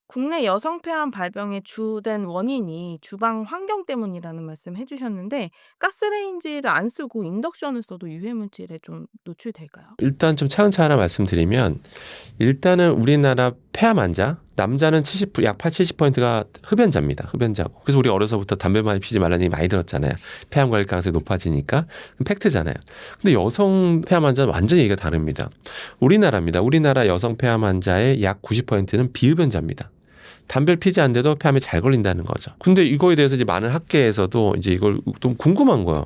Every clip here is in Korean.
국내 여성 폐암 발병의 주된 원인이 주방 환경 때문이라는 말씀 해주셨는데 가스레인지를 안 쓰고 인덕션을 써도 유해 물질에 좀 노출될까요? 일단 좀 차근차근 하나 말씀드리면 일단은 우리나라 폐암 환자 남자는 약 70%가 흡연자입니다. 흡연자고. 그래서 우리 어려서부터 담배 많이 피지 말라는 얘기 많이 들었잖아요. 폐암 걸릴 가능성이 높아지니까. 팩트잖아요. 근데 여성 폐암 환자는 완전히 얘기가 다릅니다. 우리나라입니다. 우리나라 여성 폐암 환자의 약 90%는 비흡연자입니다. 담배를 피지 않는데도 폐암에 잘 걸린다는 거죠. 근데 이거에 대해서 이제 많은 학계에서도 이제 이걸 좀 궁금한 거예요.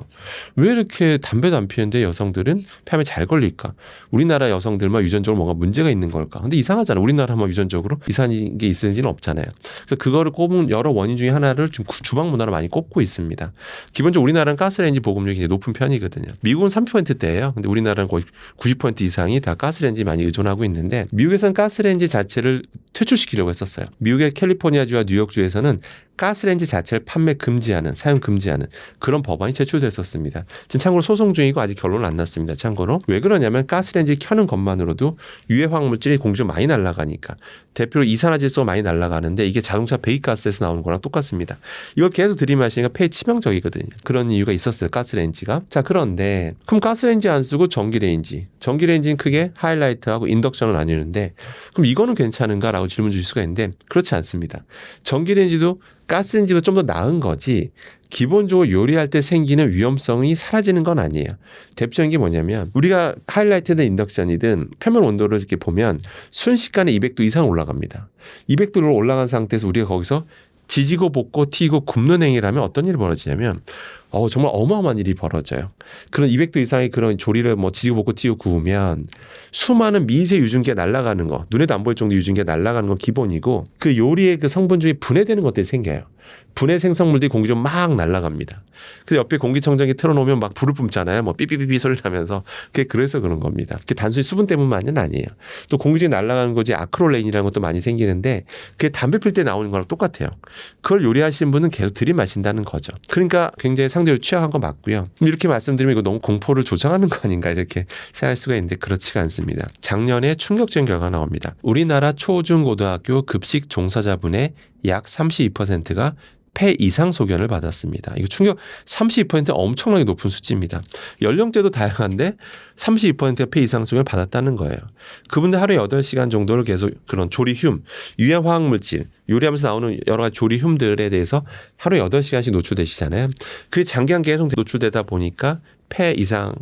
왜 이렇게 담배도 안 피는데 여성들은 폐암에 잘 걸릴까? 우리나라 여성들만 유전적으로 뭔가 문제가 있는 걸까? 근데 이상하잖아. 우리나라만 유전적으로 이상한 게 있을 리는 없잖아요. 그래서 그거를 꼽은 여러 원인 중에 하나를 지금 주방 문화로 많이 꼽고 있습니다. 기본적으로 우리나라는 가스레인지 보급률이 굉장히 높은 편이거든요. 미국은 30%대예요. 근데 우리나라는 거의 90% 이상이 다 가스레인지 많이 의존하고 있는데 미국에서는 가스레인지 자체를 퇴출시키려고 했었어요. 미국의 캘리포니아주와 뉴욕주에서는 가스레인지 자체를 판매 금지하는, 사용 금지하는 그런 법안이 제출됐었습니다. 지금 참고로 소송 중이고 아직 결론은 안 났습니다. 참고로. 왜 그러냐면 가스레인지 켜는 것만으로도 유해 화학물질이 공중 많이 날아가니까. 대표로 이산화질소가 많이 날아가는데 이게 자동차 배기가스에서 나오는 거랑 똑같습니다. 이걸 계속 들이마시니까 폐에 치명적이거든요. 그런 이유가 있었어요. 가스레인지가. 자, 그런데 그럼 가스레인지 안 쓰고 전기레인지. 전기레인지는 크게 하이라이트하고 인덕션을 나뉘는데 그럼 이거는 괜찮은가라고 질문 주실 수가 있는데 그렇지 않습니다. 전기레인지도 가스레인지보다 좀 더 나은 거지 기본적으로 요리할 때 생기는 위험성이 사라지는 건 아니에요. 대표적인 게 뭐냐면 우리가 하이라이트든 인덕션이든 표면 온도를 이렇게 보면 순식간에 200도 이상 올라갑니다. 200도로 올라간 상태에서 우리가 거기서 지지고 볶고 튀고 굽는 행위를 하면 어떤 일이 벌어지냐면 정말 어마어마한 일이 벌어져요. 그런 200도 이상의 그런 조리를 뭐 지지고 볶고 튀고 구우면 수많은 미세 유증기가 날아가는 거, 눈에도 안 보일 정도 유증기가 날아가는 건 기본이고 그 요리의 그 성분 중에 분해되는 것들이 생겨요. 분해 생성물들이 공기中막 날아갑니다. 그래서 옆에 공기청정기 틀어놓으면 막 불을 뿜잖아요. 뭐 삐삐삐삐 소리 나면서 그게 그래서 그런 겁니다. 그게 단순히 수분 때문만은 아니에요. 또 공기중에 날아가는 거지 아크릴레인이라는 것도 많이 생기는데 그게 담배 필 때 나오는 거랑 똑같아요. 그걸 요리하시는 분은 계속 들이마신다는 거죠. 그러니까 굉장히 상대적으로 취약한 거 맞고요. 이렇게 말씀드리면 이거 너무 공포를 조장하는 거 아닌가 이렇게 생각할 수가 있는데 그렇지가 않습니다. 작년에 충격적인 결과가 나옵니다. 우리나라 초중고등학교 급식 종사자분의 약 32%가 폐 이상 소견을 받았습니다. 이거 충격 32% 엄청나게 높은 수치입니다. 연령대도 다양한데 32%가 폐 이상 소견을 받았다는 거예요. 그분들 하루에 8시간 정도를 계속 그런 조리흉, 유해 화학물질, 요리하면서 나오는 여러 가지 조리흉들에 대해서 하루에 8시간씩 노출되시잖아요. 그게 장기간 계속 노출되다 보니까 폐 이상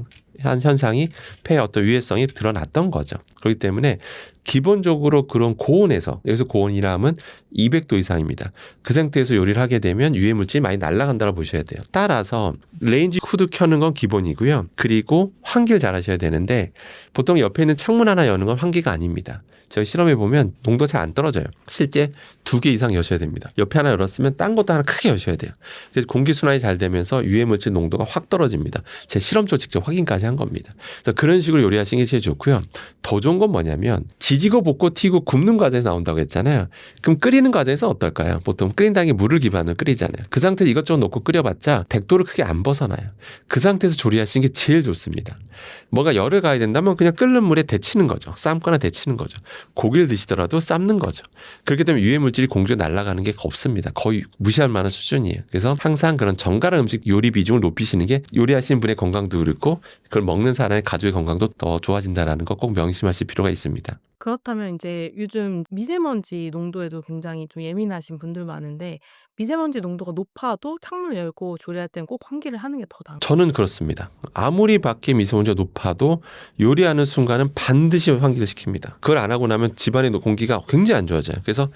한 현상이 폐의 어떤 유해성이 드러났던 거죠. 그렇기 때문에 기본적으로 그런 고온에서 여기서 고온이라면 200도 이상입니다. 그 상태에서 요리를 하게 되면 유해 물질이 많이 날아간다고 보셔야 돼요. 따라서 레인지 후드 켜는 건 기본이고요. 그리고 환기를 잘 하셔야 되는데 보통 옆에 있는 창문 하나 여는 건 환기가 아닙니다. 저희 실험해 보면 농도가 잘 안 떨어져요. 실제 2개 이상 여셔야 됩니다. 옆에 하나 열었으면 딴 것도 하나 크게 여셔야 돼요. 그래서 공기 순환이 잘 되면서 유해 물질 농도가 확 떨어집니다. 제 실험적으로 직접 확인까지 한 겁니다. 그래서 그런 식으로 요리하시는 게 제일 좋고요. 더 좋은 건 뭐냐면 지지고 볶고 튀고 굽는 과정에서 나온다고 했잖아요. 그럼 끓이는 과정에서 어떨까요? 보통 끓인다는 게 물을 기반으로 끓이잖아요. 그 상태에서 이것저것 넣고 끓여봤자 100도를 크게 안 벗어나요. 그 상태에서 조리하시는 게 제일 좋습니다. 뭔가 열을 가야 된다면 그냥 끓는 물에 데치는 거죠. 삶거나 데치는 거죠. 고기를 드시더라도 삶는 거죠. 그렇게 되면 유해 물질이 공중에 날아가는 게 없습니다. 거의 무시할 만한 수준이에요. 그래서 항상 그런 정갈한 음식 요리 비중을 높이시는 게 요리하시는 분의 건강도 그렇고 그걸 먹는 사람의 가족의 건강도 더 좋아진다는 거 꼭 명심하실 필요가 있습니다. 그렇다면 이제 요즘 미세먼지 농도에도 굉장히 좀 예민하신 분들 많은데 미세먼지 농도가 높아도 창문을 열고 조리할 때는 꼭 환기를 하는 게 더 나은 저는 그렇습니다. 아무리 밖에 미세먼지가 높아도 요리하는 순간은 반드시 환기를 시킵니다. 그걸 안 하고 나면 집안의 공기가 굉장히 안 좋아져요. 그래서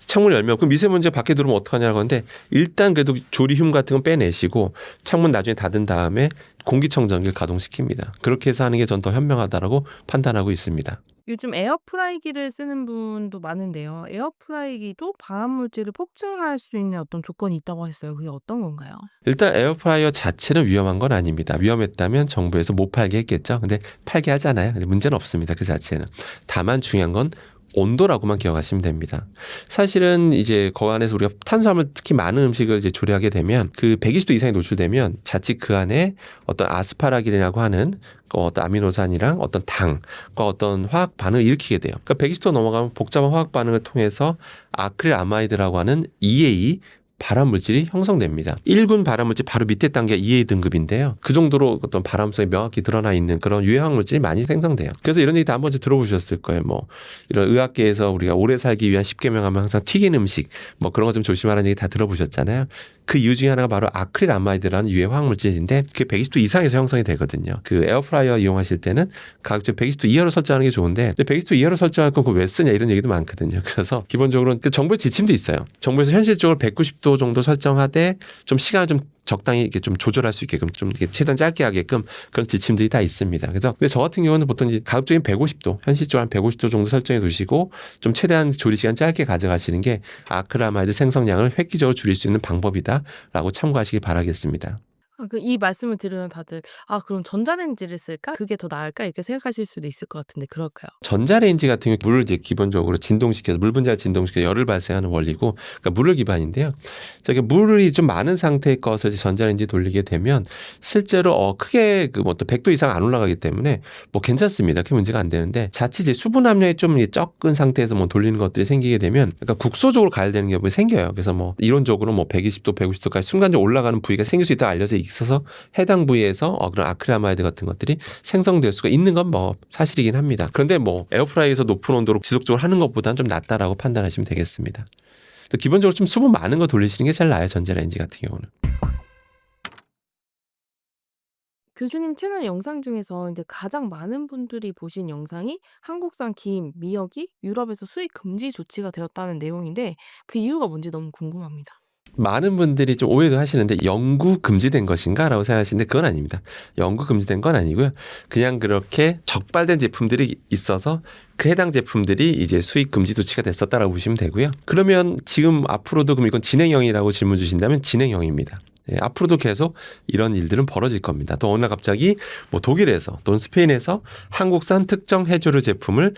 창문을 열면 그 미세먼지가 밖에 들어오면 어떡하냐고 하는데 일단 그래도 조리흉 같은 건 빼내시고 창문 나중에 닫은 다음에 공기청정기를 가동시킵니다. 그렇게 해서 하는 게 전 더 현명하다고 판단하고 있습니다. 요즘 에어프라이기를 쓰는 분도 많은데요. 에어프라이기도 발암물질을 폭증할 수 있는 어떤 조건이 있다고 했어요. 그게 어떤 건가요? 일단 에어프라이어 자체는 위험한 건 아닙니다. 위험했다면 정부에서 못 팔게 했겠죠. 근데 팔게 하잖아요. 근데 문제는 없습니다. 그 자체는. 다만 중요한 건 온도라고만 기억하시면 됩니다. 사실은 이제 그 안에서 우리가 탄수화물 특히 많은 음식을 이제 조리하게 되면 그 120도 이상에 노출되면 자칫 그 안에 어떤 아스파라긴이라고 하는 어떤 아미노산이랑 어떤 당과 어떤 화학 반응을 일으키게 돼요. 그러니까 120도 넘어가면 복잡한 화학 반응을 통해서 아크릴아마이드라고 하는 EA 발암물질이 형성됩니다. 1군 발암물질 바로 밑에 단계가 EA 등급인데요. 그 정도로 어떤 발암성이 명확히 드러나 있는 그런 유해화학물질이 많이 생성돼요. 그래서 이런 얘기 다 한 번쯤 들어보셨을 거예요. 뭐 이런 의학계에서 우리가 오래 살기 위한 10계명 하면 항상 튀긴 음식 뭐 그런 거 좀 조심하라는 얘기 다 들어보셨잖아요. 그 이유 중에 하나가 바로 아크릴아마이드라는 유해화학물질인데 그게 120도 이상에서 형성이 되거든요. 그 에어프라이어 이용하실 때는 가급적 120도 이하로 설정하는 게 좋은데 120도 이하로 설정할 건 그거 왜 쓰냐 이런 얘기도 많거든요. 그래서 기본적으로 그 정부의 지침도 있어요. 정부에서 현실적으로 190도 정도 설정하되 좀 시간을 좀 적당히 이렇게 좀 조절할 수 있게끔 좀 이렇게 최대한 짧게 하게끔 그런 지침들이 다 있습니다. 그래서 근데 저 같은 경우는 보통 이제 가급적인 150도, 현실적으로 한 150도 정도 설정해 두시고 좀 최대한 조리 시간 짧게 가져가시는 게 아크릴아마이드 생성량을 획기적으로 줄일 수 있는 방법이다라고 참고하시기 바라겠습니다. 이 말씀을 들으면 다들 '아 그럼 전자레인지를 쓸까? 그게 더 나을까?' 이렇게 생각하실 수도 있을 것 같은데 그럴까요? 전자레인지 같은 경우 물을 이제 기본적으로 진동시켜서 물 분자를 진동시켜서 열을 발생하는 원리고 그러니까 물을 기반인데요. 저게 물이 좀 많은 상태의 것을 이제 전자레인지 돌리게 되면 실제로 크게 그 뭐 또 100도 이상 안 올라가기 때문에 뭐 괜찮습니다. 그게 문제가 안 되는데 자칫 이제 수분 함량이 좀 적은 상태에서 뭐 돌리는 것들이 생기게 되면 그러니까 국소적으로 가야 되는 경우가 생겨요. 그래서 뭐 이론적으로 뭐 120도, 150도까지 순간적으로 올라가는 부위가 생길 수 있다고 알려져 있어서 해당 부위에서 그런 아크릴아마이드 같은 것들이 생성될 수가 있는 건 뭐 사실이긴 합니다. 그런데 뭐 에어프라이에서 높은 온도로 지속적으로 하는 것보다는 좀 낫다라고 판단하시면 되겠습니다. 기본적으로 좀 수분 많은 거 돌리시는 게 제일 나아요. 전자레인지 같은 경우는. 교수님 채널 영상 중에서 이제 가장 많은 분들이 보신 영상이 한국산 김, 미역이 유럽에서 수입 금지 조치가 되었다는 내용인데 그 이유가 뭔지 너무 궁금합니다. 많은 분들이 좀 오해도 하시는데 영구 금지된 것인가라고 생각하시는데 그건 아닙니다. 영구 금지된 건 아니고요. 그냥 그렇게 적발된 제품들이 있어서 그 해당 제품들이 이제 수입 금지 조치가 됐었다라고 보시면 되고요. 그러면 지금 앞으로도 그럼 이건 진행형이라고 질문 주신다면 진행형입니다. 예, 앞으로도 계속 이런 일들은 벌어질 겁니다. 또 어느 날 갑자기 뭐 독일에서 또는 스페인에서 한국산 특정 해조류 제품을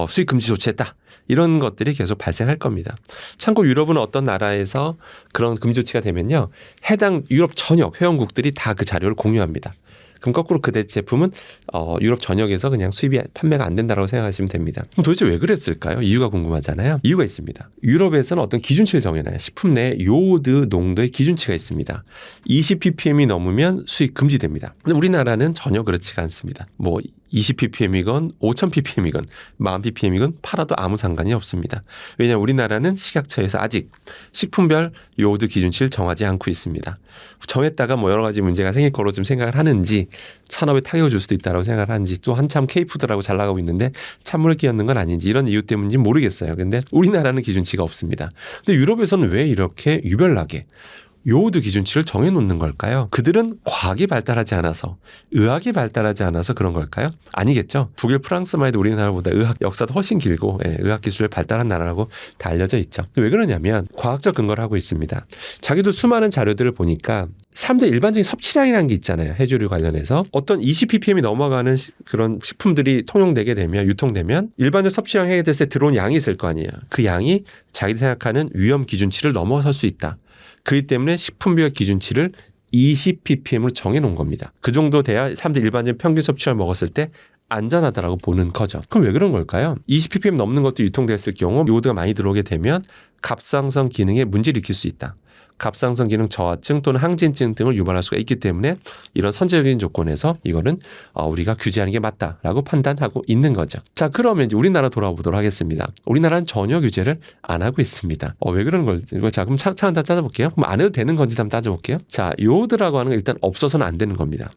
수입 금지 조치했다. 이런 것들이 계속 발생할 겁니다. 참고 유럽은 어떤 나라에서 그런 금지 조치가 되면요. 해당 유럽 전역 회원국들이 다 그 자료를 공유합니다. 그럼 거꾸로 그 제품은 유럽 전역에서 그냥 수입이 판매가 안 된다고 생각하시면 됩니다. 그럼 도대체 왜 그랬을까요? 이유가 궁금하잖아요. 이유가 있습니다. 유럽에서는 어떤 기준치를 정해놔요. 식품 내 요오드 농도의 기준치가 있습니다. 20ppm이 넘으면 수입 금지됩니다. 근데 우리나라는 전혀 그렇지가 않습니다. 뭐 20ppm이건 5000ppm이건 10,000ppm이건 팔아도 아무 상관이 없습니다. 왜냐하면 우리나라는 식약처에서 아직 식품별 요오드 기준치를 정하지 않고 있습니다. 정했다가 뭐 여러 가지 문제가 생길 거로 좀 생각을 하는지 산업에 타격을 줄 수도 있다고 생각을 하는지 또 한참 K푸드라고 잘 나가고 있는데 찬물을 끼얹는 건 아닌지 이런 이유 때문인지 모르겠어요. 근데 우리나라는 기준치가 없습니다. 근데 유럽에서는 왜 이렇게 유별나게 요오드 기준치를 정해놓는 걸까요? 그들은 과학이 발달하지 않아서 의학이 발달하지 않아서 그런 걸까요? 아니겠죠. 독일, 프랑스만 해도 우리나라보다 의학 역사도 훨씬 길고 의학 기술에 발달한 나라라고 다 알려져 있죠. 왜 그러냐면 과학적 근거를 하고 있습니다. 자기도 수많은 자료들을 보니까 사람들 일반적인 섭취량이라는 게 있잖아요. 해조류 관련해서 어떤 20ppm이 넘어가는 그런 식품들이 통용되게 되면 유통되면 일반적 섭취량 해야 됐을 때 들어온 양이 있을 거 아니에요. 그 양이 자기들이 생각하는 위험 기준치를 넘어설 수 있다. 그렇기 때문에 식품별 기준치를 20ppm으로 정해놓은 겁니다. 그 정도 돼야 사람들 일반적인 평균 섭취량을 먹었을 때 안전하다라고 보는 거죠. 그럼 왜 그런 걸까요? 20ppm 넘는 것도 유통됐을 경우 요오드가 많이 들어오게 되면 갑상선 기능에 문제를 일으킬 수 있다. 갑상선 기능 저하증 또는 항진증 등을 유발할 수가 있기 때문에 이런 선제적인 조건에서 이거는 우리가 규제하는 게 맞다라고 판단하고 있는 거죠. 자, 그러면 이제 우리나라 돌아보도록 하겠습니다. 우리나라는 전혀 규제를 안 하고 있습니다. 왜 그런 걸지? 자, 그럼 차원 다 따져볼게요. 그럼 안 해도 되는 건지 한번 따져볼게요. 자, 요오드라고 하는 건 일단 없어서는 안 되는 겁니다.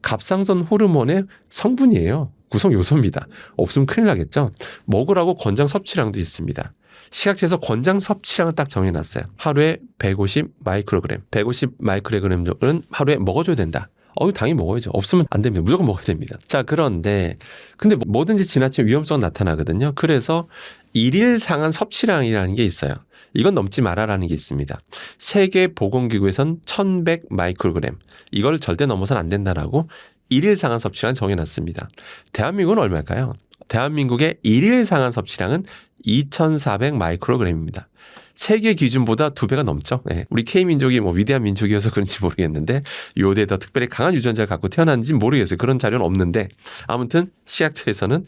갑상선 호르몬의 성분이에요. 구성 요소입니다. 없으면 큰일 나겠죠. 먹으라고 권장 섭취량도 있습니다. 식약처에서 권장 섭취량을 딱 정해놨어요. 하루에 150 마이크로그램, 150 마이크로그램 정도는 하루에 먹어줘야 된다. 당연히 먹어야죠. 없으면 안 됩니다. 무조건 먹어야 됩니다. 자, 근데 뭐든지 지나치면 위험성은 나타나거든요. 그래서 일일 상한 섭취량이라는 게 있어요. 이건 넘지 마라라는 게 있습니다. 세계보건기구에선 1100 마이크로그램. 이걸 절대 넘어서는 안 된다라고 일일 상한 섭취량 정해놨습니다. 대한민국은 얼마일까요? 대한민국의 일일 상한 섭취량은 2,400 마이크로그램입니다. 세계 기준보다 2배가 넘죠. 네. 우리 K민족이 뭐 위대한 민족이어서 그런지 모르겠는데 요오드에 더 특별히 강한 유전자를 갖고 태어났는지 모르겠어요. 그런 자료는 없는데 아무튼 시학처에서는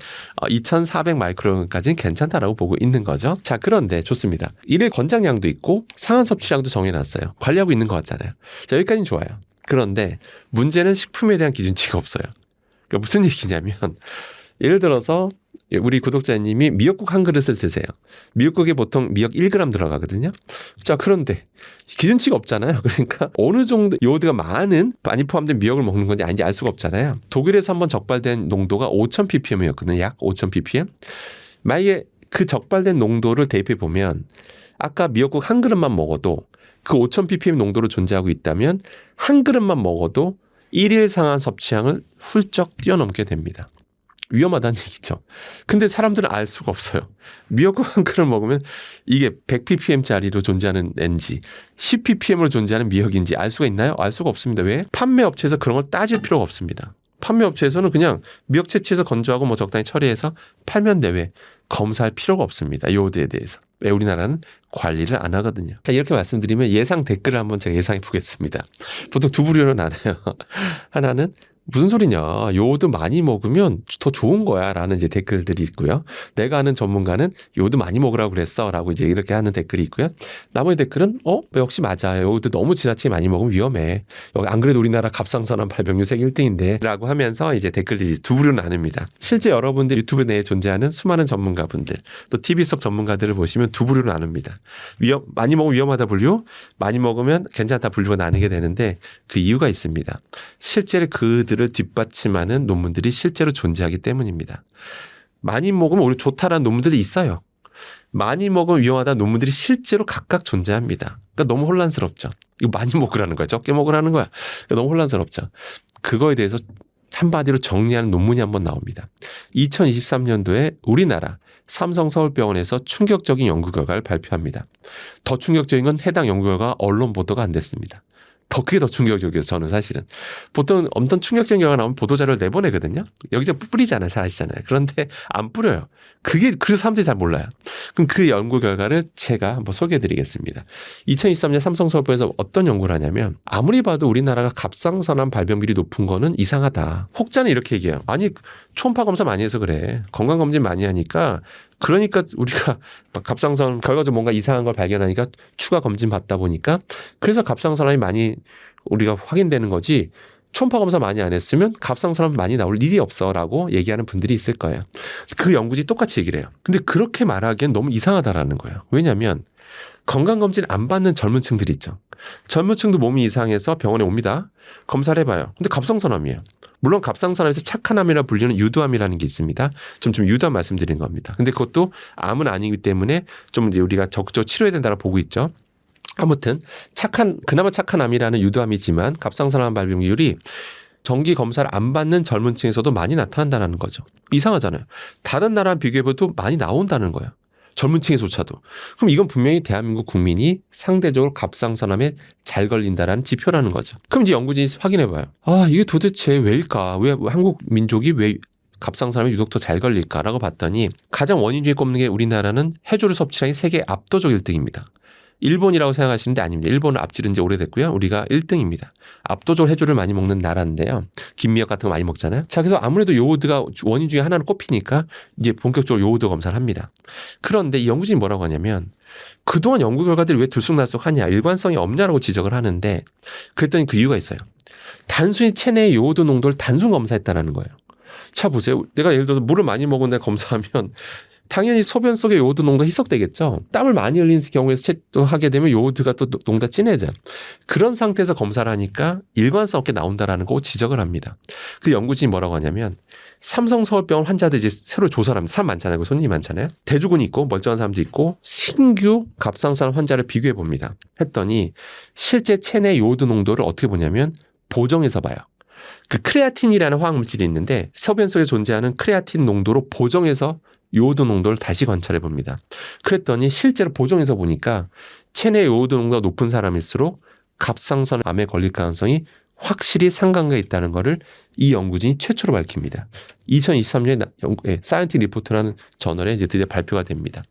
2,400 마이크로그램까지는 괜찮다라고 보고 있는 거죠. 자, 그런데 좋습니다. 일일 권장량도 있고 상한 섭취량도 정해놨어요. 관리하고 있는 것 같잖아요. 자, 여기까지는 좋아요. 그런데 문제는 식품에 대한 기준치가 없어요. 그러니까 무슨 얘기냐면 예를 들어서 우리 구독자님이 미역국 한 그릇을 드세요. 미역국에 보통 미역 1g 들어가거든요. 자, 그런데 기준치가 없잖아요. 그러니까 어느 정도 요오드가 많이 포함된 미역을 먹는 건지 아닌지 알 수가 없잖아요. 독일에서 한번 적발된 농도가 5,000ppm이었거든요. 약 5,000ppm. 만약에 그 적발된 농도를 대입해 보면 아까 미역국 한 그릇만 먹어도 그 5,000ppm 농도로 존재하고 있다면 한 그릇만 먹어도 1일 상한 섭취량을 훌쩍 뛰어넘게 됩니다. 위험하다는 얘기죠. 근데 사람들은 알 수가 없어요. 미역국 한 그릇 먹으면 이게 100ppm짜리로 존재하는 N지 10ppm으로 존재하는 미역인지 알 수가 있나요? 알 수가 없습니다. 왜? 판매업체에서 그런 걸 따질 필요가 없습니다. 판매업체에서는 그냥 미역 채취해서 건조하고 뭐 적당히 처리해서 팔면 돼. 왜? 검사할 필요가 없습니다. 요오드에 대해서. 왜 우리나라는 관리를 안 하거든요. 자, 이렇게 말씀드리면 예상 댓글을 한번 제가 예상해 보겠습니다. 보통 두 부류로 나눠요. 하나는 무슨 소리냐. 요오드 많이 먹으면 더 좋은 거야. 라는 이제 댓글들이 있고요. 내가 아는 전문가는 요오드 많이 먹으라고 그랬어. 라고 이제 이렇게 하는 댓글이 있고요. 나머지 댓글은, 역시 맞아. 요오드 너무 지나치게 많이 먹으면 위험해. 안 그래도 우리나라 갑상선암 발병률 세계 1등인데. 라고 하면서 이제 댓글들이 두 부류로 나눕니다. 실제 여러분들 유튜브 내에 존재하는 수많은 전문가분들, 또 TV 속 전문가들을 보시면 두 부류로 나눕니다. 많이 먹으면 위험하다 분류, 많이 먹으면 괜찮다 분류가 나뉘게 되는데 그 이유가 있습니다. 실제로 그들을 뒷받침하는 논문들이 실제로 존재하기 때문입니다. 많이 먹으면 오히려 좋다라는 논문들이 있어요. 많이 먹으면 위험하다는 논문들이 실제로 각각 존재합니다. 그러니까 너무 혼란스럽죠. 이거 많이 먹으라는 거야? 적게 먹으라는 거야? 그러니까 너무 혼란스럽죠. 그거에 대해서 한마디로 정리하는 논문이 한번 나옵니다. 2023년도에 우리나라 삼성서울병원에서 충격적인 연구 결과를 발표합니다. 더 충격적인 건 해당 연구 결과가 언론 보도가 안 됐습니다. 그게 더 충격적이어요. 저는 사실은. 보통 엄청 충격적인 결과가 나오면 보도자료를 내보내거든요. 여기저기 뿌리잖아요. 잘 아시잖아요. 그런데 안 뿌려요. 그래서 사람들이 잘 몰라요. 그럼 그 연구 결과를 제가 한번 소개해드리겠습니다. 2023년 삼성서울병원에서 어떤 연구를 하냐면 아무리 봐도 우리나라가 갑상선암 발병률이 높은 거는 이상하다. 혹자는 이렇게 얘기해요. 아니 초음파 검사 많이 해서 그래. 건강검진 많이 하니까 그러니까 우리가 갑상선 결과적으로 뭔가 이상한 걸 발견하니까 추가 검진 받다 보니까 그래서 갑상선암이 많이 우리가 확인되는 거지 초음파 검사 많이 안 했으면 갑상선암 많이 나올 일이 없어라고 얘기하는 분들이 있을 거예요. 그 연구진이 똑같이 얘기를 해요. 근데 그렇게 말하기엔 너무 이상하다라는 거예요. 왜냐하면 건강검진 안 받는 젊은 층들이 있죠. 젊은 층도 몸이 이상해서 병원에 옵니다. 검사를 해봐요. 근데 갑상선암이에요. 물론 갑상선암에서 착한 암이라 불리는 유두암이라는 게 있습니다. 좀 유두암 말씀드린 겁니다. 근데 그것도 암은 아니기 때문에 좀 이제 우리가 적극적으로 치료해야 된다고 보고 있죠. 아무튼 그나마 착한 암이라는 유두암이지만 갑상선암 발병률이 정기 검사를 안 받는 젊은 층에서도 많이 나타난다는 거죠. 이상하잖아요. 다른 나라랑 비교해봐도 많이 나온다는 거예요. 젊은 층에조차도. 그럼 이건 분명히 대한민국 국민이 상대적으로 갑상선암에 잘 걸린다라는 지표라는 거죠. 그럼 이제 연구진이 확인해봐요. 이게 도대체 왜일까? 왜 한국 민족이 왜 갑상선암에 유독 더 잘 걸릴까라고 봤더니 가장 원인 중에 꼽는 게 우리나라는 해조류 섭취량이 세계 압도적 1등입니다. 일본이라고 생각하시는데 아닙니다. 일본을 앞지른 지 오래됐고요. 우리가 1등입니다. 압도적으로 해조를 많이 먹는 나라인데요. 김미역 같은 거 많이 먹잖아요. 자, 그래서 아무래도 요오드가 원인 중에 하나로 꼽히니까 이제 본격적으로 요오드 검사를 합니다. 그런데 이 연구진이 뭐라고 하냐면 그동안 연구 결과들이 왜 들쑥날쑥하냐, 일관성이 없냐라고 지적을 하는데 그랬더니 그 이유가 있어요. 단순히 체내의 요오드 농도를 단순 검사했다는 거예요. 자, 보세요. 내가 예를 들어서 물을 많이 먹은 데 검사하면 당연히 소변 속의 요오드 농도가 희석되겠죠. 땀을 많이 흘리는 경우에서 하게 되면 요오드가 또 농도가 진해져요. 그런 상태에서 검사를 하니까 일관성 없게 나온다라는 거 지적을 합니다. 그 연구진이 뭐라고 하냐면 삼성서울병원 환자들 이제 새로 조사를 합니다. 사람 많잖아요. 손님이 많잖아요. 대주군이 있고 멀쩡한 사람도 있고 신규 갑상선암 환자를 비교해 봅니다. 했더니 실제 체내 요오드 농도를 어떻게 보냐면 보정해서 봐요. 그 크레아틴이라는 화학물질이 있는데 소변 속에 존재하는 크레아틴 농도로 보정해서 요오드 농도를 다시 관찰해 봅니다. 그랬더니 실제로 보정해서 보니까 체내 요오드 농도가 높은 사람일수록 갑상선암에 걸릴 가능성이 확실히 상관관계가 있다는 것을 이 연구진이 최초로 밝힙니다. 2023년에 사이언티픽 리포트라는 저널에 이제 드디어 발표가 됩니다.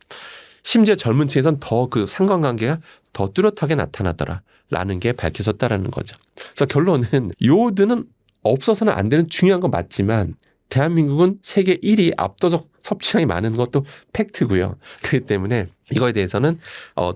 심지어 젊은 층에선 더 그 상관관계가 더 뚜렷하게 나타나더라라는 게 밝혀졌다라는 거죠. 그래서 결론은 요오드는 없어서는 안 되는 중요한 건 맞지만 대한민국은 세계 1위 압도적 섭취량이 많은 것도 팩트고요. 그렇기 때문에 이거에 대해서는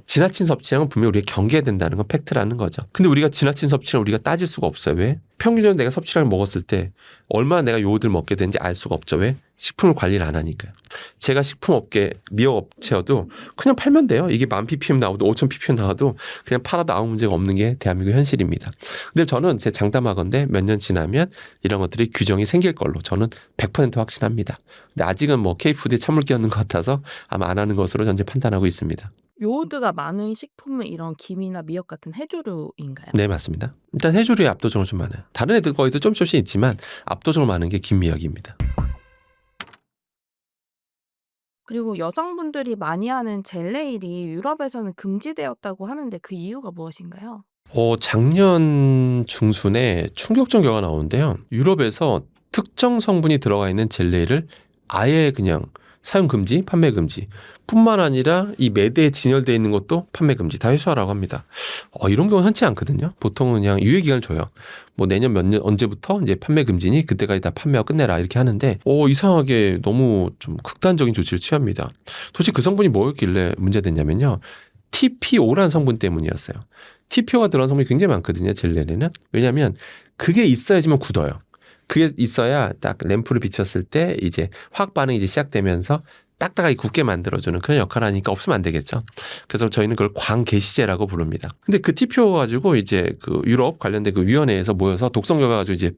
지나친 섭취량은 분명히 우리가 경계해야 된다는 건 팩트라는 거죠. 근데 우리가 지나친 섭취량을 우리가 따질 수가 없어요. 왜? 평균적으로 내가 섭취량을 먹었을 때 얼마나 내가 요오드를 먹게 되는지 알 수가 없죠. 왜? 식품을 관리를 안 하니까요. 제가 식품업계 미역업체여도 그냥 팔면 돼요. 이게 1000ppm 나와도 5000ppm 나와도 그냥 팔아도 아무 문제가 없는 게 대한민국 현실입니다. 근데 저는 제 장담하건대 몇 년 지나면 이런 것들이 규정이 생길 걸로 저는 100% 확신합니다. 근데 아직은 뭐 K푸드에 찬물 끼얹는 것 같아서 아마 안 하는 것으로 현재 판단하고 있습니다. 요오드가 많은 식품은 이런 김이나 미역 같은 해조류인가요? 네, 맞습니다. 일단 해조류에 압도적으로 좀 많아요. 다른 애들 거에도 조금씩 있지만 압도적으로 많은 게 김미역입니다. 그리고 여성분들이 많이 하는 젤네일이 유럽에서는 금지되었다고 하는데 그 이유가 무엇인가요? 작년 중순에 충격적 결과가 나오는데요. 유럽에서 특정 성분이 들어가 있는 젤네일을 아예 그냥 사용 금지, 판매 금지 뿐만 아니라 이 매대에 진열되어 있는 것도 판매 금지 다 회수하라고 합니다. 이런 경우는 흔치 않거든요. 보통은 그냥 유예기간을 줘요. 뭐 내년 몇 년 언제부터 이제 판매 금지니 그때까지 다 판매하고 끝내라 이렇게 하는데 이상하게 너무 좀 극단적인 조치를 취합니다. 도대체 그 성분이 뭐였길래 문제됐냐면요. TPO라는 성분 때문이었어요. TPO가 들어간 성분이 굉장히 많거든요. 젤네일에는. 왜냐하면 그게 있어야지만 굳어요. 그게 있어야 딱 램프를 비쳤을 때 이제 화학 반응이 이제 시작되면서 딱딱하게 굳게 만들어주는 그런 역할을 하니까 없으면 안 되겠죠. 그래서 저희는 그걸 광개시제라고 부릅니다. 근데 그 TPO 가지고 이제 그 유럽 관련된 그 위원회에서 모여서 독성 결과 가지고 이제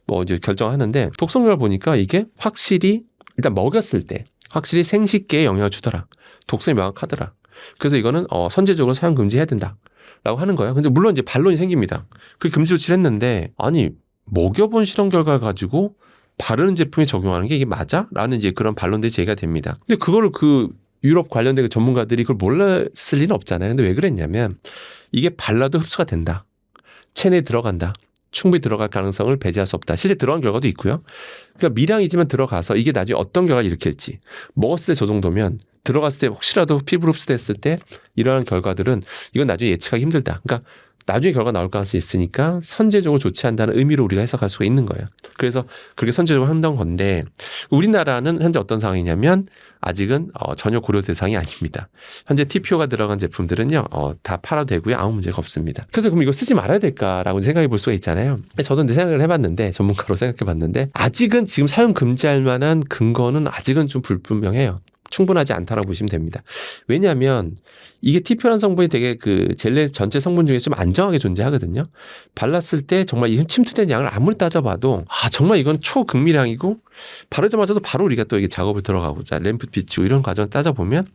뭐 이제 결정하는데 독성 결과 보니까 이게 확실히 일단 먹였을 때 확실히 생식계에 영향을 주더라. 독성이 명확하더라. 그래서 이거는 선제적으로 사용 금지해야 된다라고 하는 거예요. 근데 물론 이제 반론이 생깁니다. 그 금지 조치를 했는데 아니 먹여본 실험 결과를 가지고 바르는 제품에 적용하는 게 이게 맞아? 라는 이제 그런 반론들이 제기가 됩니다. 근데 그거를 그 유럽 관련된 그 전문가들이 그걸 몰랐을 리는 없잖아요. 근데 왜 그랬냐면 이게 발라도 흡수가 된다. 체내에 들어간다. 충분히 들어갈 가능성을 배제할 수 없다. 실제 들어간 결과도 있고요. 그러니까 미량이지만 들어가서 이게 나중에 어떤 결과를 일으킬지 먹었을 때 저 정도면 들어갔을 때 혹시라도 피부로 흡수됐을 때 이러한 결과들은 이건 나중에 예측하기 힘들다. 그러니까 나중에 결과 나올 가능성이 있으니까 선제적으로 조치한다는 의미로 우리가 해석할 수가 있는 거예요. 그래서 그렇게 선제적으로 한다는 건데 우리나라는 현재 어떤 상황이냐면 아직은 전혀 고려 대상이 아닙니다. 현재 TPO가 들어간 제품들은요 다 팔아도 되고요. 아무 문제가 없습니다. 그래서 그럼 이거 쓰지 말아야 될까라고 생각해 볼 수가 있잖아요. 저도 내 생각을 해봤는데 전문가로 생각해 봤는데 아직은 지금 사용 금지할 만한 근거는 아직은 좀 불분명해요. 충분하지 않다라고 보시면 됩니다. 왜냐하면 이게 TPO라는 성분이 되게 그 젤네 전체 성분 중에 좀 안정하게 존재하거든요. 발랐을 때 정말 이 침투된 양을 아무리 따져봐도 정말 이건 초극미량이고 바르자마자도 바로 우리가 또 이게 작업을 들어가고 램프 비추고 이런 과정을 따져보면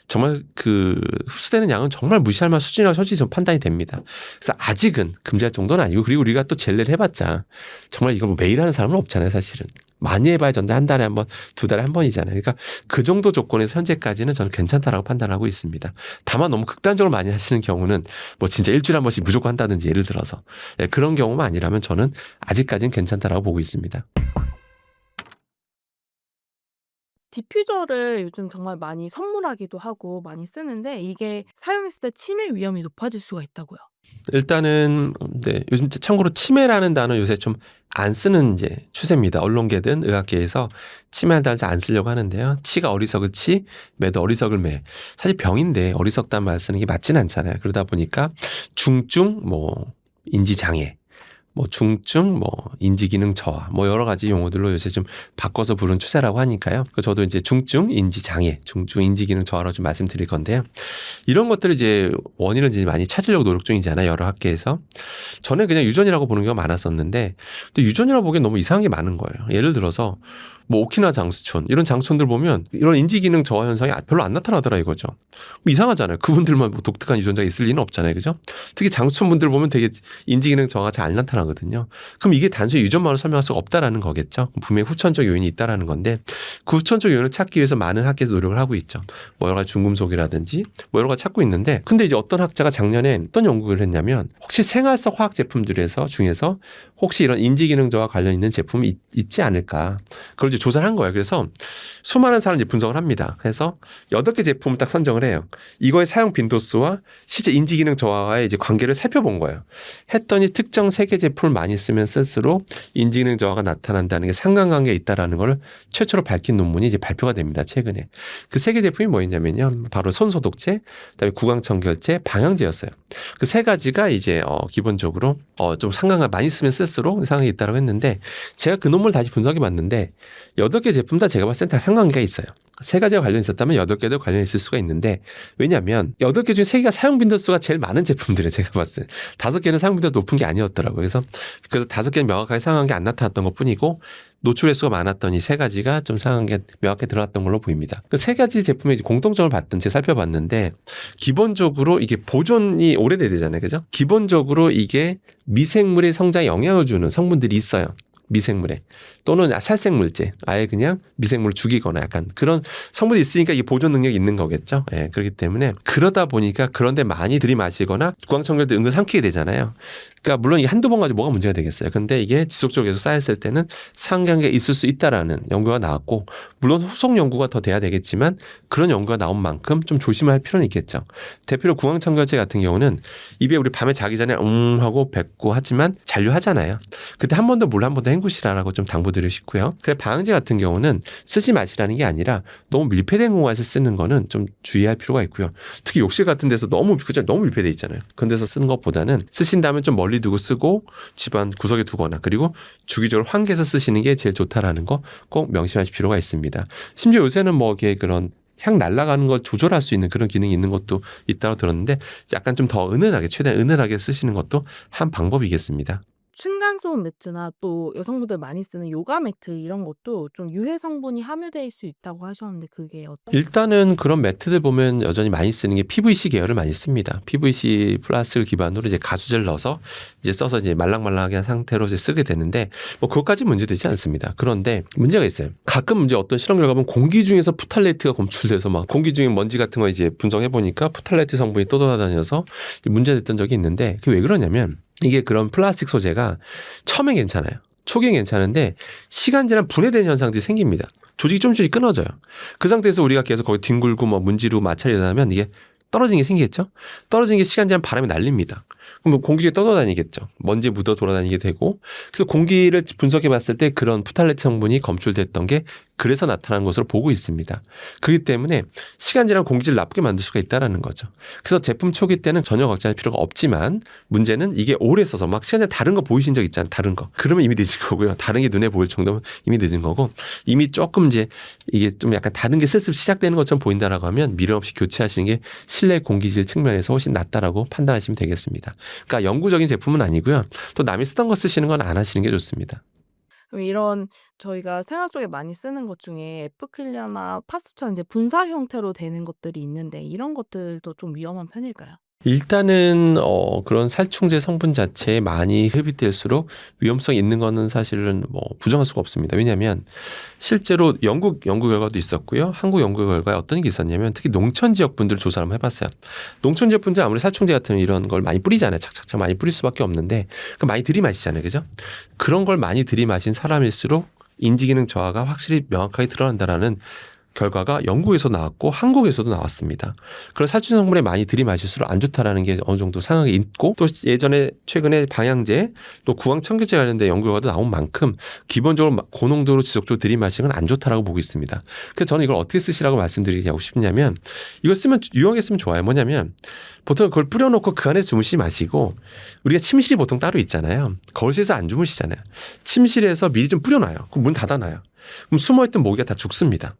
정말 그 흡수되는 양은 정말 무시할 만한 수준이라고 솔직히 좀 판단이 됩니다. 그래서 아직은 금지할 정도는 아니고 그리고 우리가 또 젤네를 해봤자 정말 이걸 뭐 매일 하는 사람은 없잖아요. 사실은. 많이 해봐야 전에 한 달에 한 번, 두 달에 한 번이잖아요. 그러니까 그 정도 조건에서 현재까지는 저는 괜찮다라고 판단하고 있습니다. 다만 너무 극단적으로 많이 하시는 경우는 뭐 진짜 일주일에 한 번씩 무조건 한다든지 예를 들어서 그런 경우만 아니라면 저는 아직까지는 괜찮다라고 보고 있습니다. 디퓨저를 요즘 정말 많이 선물하기도 하고 많이 쓰는데 이게 사용했을 때 치매 위험이 높아질 수가 있다고요. 일단은 네, 요즘 참고로 치매라는 단어 요새 좀 안 쓰는 이제 추세입니다. 언론계든 의학계에서 치매라는 단어 잘 안 쓰려고 하는데요. 치가 어리석을 치, 매도 어리석을 매. 사실 병인데 어리석다는 말 쓰는 게 맞지는 않잖아요. 그러다 보니까 중증 뭐 인지 장애, 뭐 중증 뭐 인지 기능 저하 뭐 여러 가지 용어들로 요새 좀 바꿔서 부르는 추세라고 하니까요. 저도 이제 중증 인지 장애, 중증 인지 기능 저하로 좀 말씀드릴 건데요. 이런 것들을 이제 원인을 이제 많이 찾으려고 노력 중이잖아요. 여러 학계에서. 전에 그냥 유전이라고 보는 경우가 많았었는데 근데 유전이라고 보기엔 너무 이상한 게 많은 거예요. 예를 들어서 뭐 오키나 장수촌 이런 장수촌들 보면 이런 인지기능 저하 현상이 별로 안 나타나더라 이거죠. 이상하잖아요. 그분들만 뭐 독특한 유전자가 있을 리는 없잖아요. 그죠? 특히 장수촌 분들 보면 되게 인지기능 저하가 잘 안 나타나거든요. 그럼 이게 단순히 유전만으로 설명할 수가 없다라는 거겠죠. 분명히 후천적 요인이 있다라는 건데 그 후천적 요인을 찾기 위해서 많은 학계에서 노력을 하고 있죠. 뭐 여러 가지 중금속이라든지 뭐 여러 가지 찾고 있는데 근데 이제 어떤 학자가 작년에 어떤 연구를 했냐면 혹시 생활 속 화학 제품들에서 중에서 혹시 이런 인지기능 저하 관련 있는 제품이 있지 않을까. 그걸 이제 조사를 한 거예요. 그래서 수많은 사람을 이제 분석을 합니다. 그래서 8개 제품을 딱 선정을 해요. 이거의 사용 빈도수와 실제 인지기능 저하와의 이제 관계를 살펴본 거예요. 했더니 특정 3개 제품을 많이 쓰면 쓸수록 인지기능 저하가 나타난다는 게 상관관계가 있다라는 걸 최초로 밝힌 논문이 이제 발표가 됩니다. 최근에. 그 3개 제품이 뭐였냐면요. 바로 손소독제, 그다음에 구강청결제, 방향제였어요. 그 3가지가 이제 기본적으로 좀 상관관 많이 쓰면 쓸수록 상관이 있다고 했는데 제가 그 논문을 다시 분석해 봤는데 8개 제품 다 제가 봤을 때 다 상관관계가 있어요. 3가지가 관련이 있었다면 8개도 관련이 있을 수가 있는데 왜냐하면 8개 중에 3개가 사용 빈도수가 제일 많은 제품들이에요. 제가 봤을 때 5개는 사용 빈도가 높은 게 아니었더라고요. 그래서 5개는 명확하게 상관관계 안 나타났던 것뿐이고 노출 횟수가 많았던 이 3가지가 좀 상관관계 명확하게 드러났던 걸로 보입니다. 그 3가지 제품의 공통점을 봤든지 살펴봤는데 기본적으로 이게 보존이 오래돼야 되잖아요. 그죠? 기본적으로 이게 미생물의 성장에 영향을 주는 성분들이 있어요. 미생물에 또는 살생물제 아예 그냥 미생물을 죽이거나 약간 그런 성분이 있으니까 이게 보존 능력이 있는 거겠죠. 예, 그렇기 때문에 그러다 보니까 그런데 많이 들이마시거나 구강청결제 은근 삼키게 되잖아요. 그러니까 물론 이게 한두 번 가지고 뭐가 문제가 되겠어요. 근데 이게 지속적으로 계속 쌓였을 때는 상관관계가 있을 수 있다라는 연구가 나왔고 물론 후속 연구가 더 돼야 되겠지만 그런 연구가 나온 만큼 좀 조심할 필요는 있겠죠. 대표로 구강청결제 같은 경우는 입에 우리 밤에 자기 전에 하고 뱉고 하지만 잔류하잖아요. 그때 한 번 더 물 한 번 더 헹구시라라고 좀 당부드리고 싶고요. 근데 방향제 같은 경우는 쓰지 마시라는 게 아니라 너무 밀폐된 공간에서 쓰는 거는 좀 주의할 필요가 있고요. 특히 욕실 같은 데서 너무 밀폐돼 있잖아요. 그런 데서 쓰는 것보다는 쓰신다면 좀 멀리 두고 쓰고 집안 구석에 두거나 그리고 주기적으로 환기해서 쓰시는 게 제일 좋다라는 거 꼭 명심하실 필요가 있습니다. 심지어 요새는 뭐 이게 그런 향 날아가는 거 조절할 수 있는 그런 기능이 있는 것도 있다고 들었는데 약간 좀 더 은은하게 최대한 은은하게 쓰시는 것도 한 방법이겠습니다. 층간소음 매트나 또 여성분들 많이 쓰는 요가 매트 이런 것도 좀 유해 성분이 함유될 수 있다고 하셨는데 그게 어떤 일단은 그런 매트들 보면 여전히 많이 쓰는 게 PVC 계열을 많이 씁니다. PVC 플라스틱을 기반으로 이제 가수제를 넣어서 이제 써서 이제 말랑말랑하게 한 상태로 이제 쓰게 되는데 뭐 그것까지 문제되지 않습니다. 그런데 문제가 있어요. 가끔 이제 어떤 실험 결과 보면 공기 중에서 포탈레이트가 검출돼서 막 공기 중에 먼지 같은 거 이제 분석해 보니까 포탈레이트 성분이 떠돌아다녀서 문제됐던 적이 있는데 그게 왜 그러냐면 이게 그런 플라스틱 소재가 처음엔 괜찮아요. 초기엔 괜찮은데 시간 지나면 분해되는 현상들이 생깁니다. 조직이 조금씩 끊어져요. 그 상태에서 우리가 계속 거기 뒹굴고 뭐 문지르고 마찰이 나면 이게 떨어지는 게 생기겠죠. 떨어지는 게 시간 지나면 바람이 날립니다. 그럼 뭐 공기 중에 떠돌아다니겠죠. 먼지 묻어 돌아다니게 되고 그래서 공기를 분석해 봤을 때 그런 포탈레트 성분이 검출됐던 게 그래서 나타난 것으로 보고 있습니다. 그렇기 때문에 시간 지나면 공기질을 나쁘게 만들 수가 있다는 거죠. 그래서 제품 초기 때는 전혀 걱정할 필요가 없지만 문제는 이게 오래 써서 막 시간 지나면 다른 거 보이신 적 있잖아요. 다른 거. 그러면 이미 늦은 거고요. 다른 게 눈에 보일 정도면 이미 늦은 거고 이미 조금 이제 이게 좀 약간 다른 게 슬슬 시작되는 것처럼 보인다라고 하면 미련 없이 교체하시는 게 실내 공기질 측면에서 훨씬 낫다라고 판단하시면 되겠습니다. 그러니까 영구적인 제품은 아니고요. 또 남이 쓰던 거 쓰시는 건 안 하시는 게 좋습니다. 그럼 이런 저희가 생활 속에 많이 쓰는 것 중에 에프클리아나 파스처럼 이제 분사 형태로 되는 것들이 있는데 이런 것들도 좀 위험한 편일까요? 일단은 그런 살충제 성분 자체에 많이 흡입될수록 위험성이 있는 거는 사실은 뭐 부정할 수가 없습니다. 왜냐하면 실제로 영국 연구 결과도 있었고요. 한국 연구 결과에 어떤 게 있었냐면 특히 농촌 지역 분들을 조사를 한번 해봤어요. 농촌 지역 분들 아무리 살충제 같은 이런 걸 많이 뿌리잖아요. 착착착 많이 뿌릴 수밖에 없는데 그 많이 들이마시잖아요. 그죠? 그런 걸 많이 들이마신 사람일수록 인지기능 저하가 확실히 명확하게 드러난다라는 결과가 영국에서 나왔고 한국에서도 나왔습니다. 그런 살충 성분에 많이 들이마실수록 안 좋다라는 게 어느 정도 상황이 있고 또 예전에 최근에 방향제 또 구강청결제 관련된 연구 결과도 나온 만큼 기본적으로 고농도로 지속적으로 들이마시는 건 안 좋다라고 보고 있습니다. 그래서 저는 이걸 어떻게 쓰시라고 말씀드리고 싶냐면 이거 쓰면 유용하게 쓰면 좋아요. 뭐냐면 보통 그걸 뿌려놓고 그 안에 주무시지 마시고 우리가 침실이 보통 따로 있잖아요. 거실에서 안 주무시잖아요. 침실에서 미리 좀 뿌려놔요. 그럼 문 닫아놔요. 그럼 숨어있던 모기가 다 죽습니다.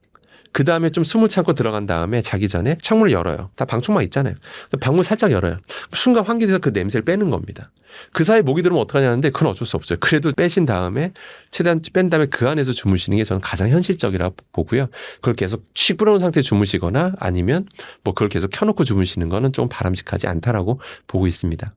그 다음에 좀 숨을 참고 들어간 다음에 자기 전에 창문을 열어요. 다 방충망 있잖아요. 방문 살짝 열어요. 순간 환기돼서 그 냄새를 빼는 겁니다. 그 사이에 모기 들으면 어떡하냐는데 그건 어쩔 수 없어요. 그래도 빼신 다음에 최대한 뺀 다음에 그 안에서 주무시는 게 저는 가장 현실적이라고 보고요. 그걸 계속 씩 불어놓은 상태에 주무시거나 아니면 뭐 그걸 계속 켜놓고 주무시는 거는 좀 바람직하지 않다라고 보고 있습니다.